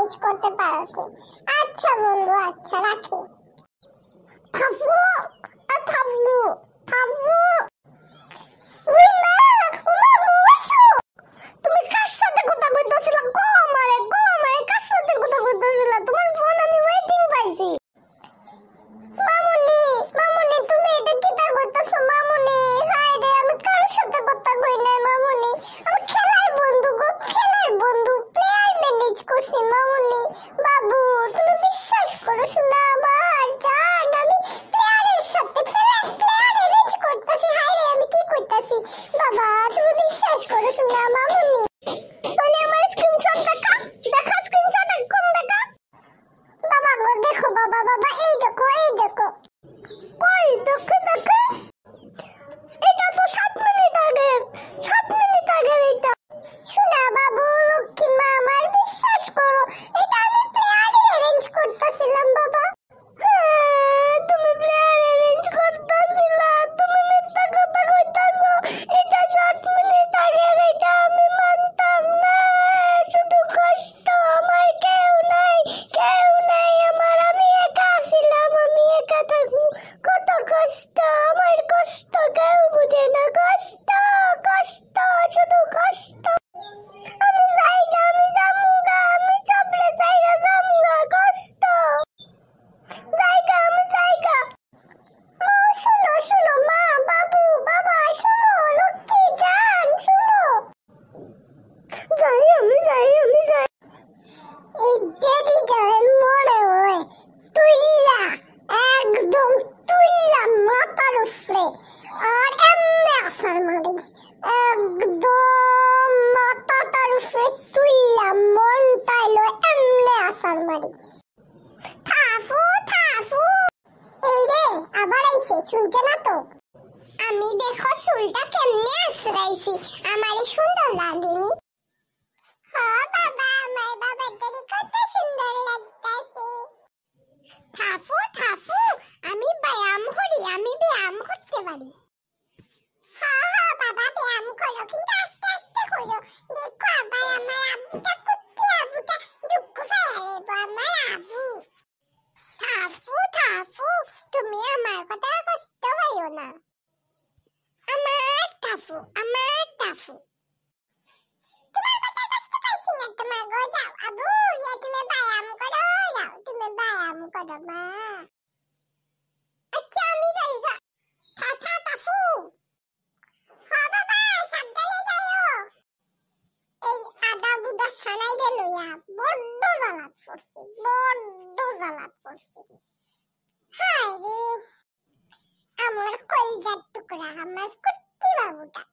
Manage করতে পারোস। আচ্ছা বন্ধু, আচ্ছা রাখি। থাপু, থাপু, থাপু। ওই মা, ওমা মুয়াসু। তুমি কার সাথে কথা কইতাছিলা? গো আমারে কার সাথে কথা কইতাছিলা? তোমার ফোন আমি ওয়েটিং পাইছি। মামুনি, মামুনি তুমি এটা কিটা করতেছো মামুনি? হায় রে, আমি কার সাথে কথা কই না মামুনি। আমি খেলার বন্ধু গো, খেলার বন্ধু, প্লেয়ার ম্যানেজ করছি মামুনি। বাবু তুমি বিশ্বাস করো শোনা আমার জান, আমি প্লেয়ারের সাথে প্লেয়ার ম্যানেজ করতেছি। হায় রে, আমি কি কইতাছি বাবা, তুমি বিশ্বাস করো শোনা মামুনি। তাহলে আমার স্ক্রিনশট দেখা, দেখা স্ক্রিনশট কোন দেখা? বাবা গো দেখো বাবা, বাবা এই দেখো, এই দেখো। কই দেখো দেখো, এটা তো 7 মিনিট আগে, 7 মিনিট আগে এটা। শোনা বাবু লক্ষ্মী মা, আমার বিশ্বাস করো, এটা আমি প্লেয়ারে অ্যারেঞ্জ করতেছিলাম বাবা। তুমি প্লেয়ার অ্যারেঞ্জ করতেছিলা? তুমি মিথ্যা কথা কইতাছো। এটা 7 মিনিট আগে, এটা আমি মানতাম না। শুধু কষ্ট, আমার কেউ নাই, কেউ নাই আমার। আমি একা ছিলাম, আমি একা থাকবো। কত কষ্ট, আমার কষ্ট কেউ বুঝে না। কষ্ট, কষ্ট, শুধু কষ্ট। আমি যাইগা, আমি যামুগা, আমি চাপড়ে যাইগা যামুগা। কষ্ট, যাইগা আমি যাইগা। মা শোনো, শোনো মা, বাবু, বাবা শোনো, লক্ষ্মী জান শোনো। যাই আমি, যাই আমি, যাই। এই ডেডি জান মনে হয় তুইলা, একদম তুইলা মাথার উপরে আর এমনি আসার মারি, একদম মাথাটার উপরে তুইলা মন তাইলো এমনি আসার মারি। থাফু, থাফু। এই রে আবার আইছে, শুনছে না তো? আমি দেখো চুলটা কেমনে আছড়াইছি, আমারে সুন্দর লাগেনি? হ্যাঁ বাবা, আমার বাবাটারে কত সুন্দর লাগতাছে। থাফু, থাফু, আমি ব্যায়াম করি, আমি ব্যায়াম করতে পারি। হ্যাঁ হ্যাঁ বাবা ব্যায়াম করো, কিন্তু আস্তে আস্তে করো। দেখো আবার আমার আবুটা কুত্তি, আবুটা দুঃখ পাইয়ালেব আমার আবু। থাফু, থাফু, তুমি আমার কথা কষ্ট পাইও না। আমার থাফু, আমার থাফু। তোমার কথা কষ্ট পাইছি না তোমার গো, যাও আবু, গিয়ে তুমি ব্যায়াম করো, যাও তুমি ব্যায়াম করো মা। আচ্ছা আমি যাইগা। থাথা থাফু। হ্যাঁ বাবা সাবধানে যাইও। এই আদা বুদা সানাইরে লইয়া বড্ড জ্বালাত পড়ছি, বড্ড জ্বালাত পড়ছি। হায় রে, আমার কলজার টুকরা, আমার কুত্তি বাবুটা।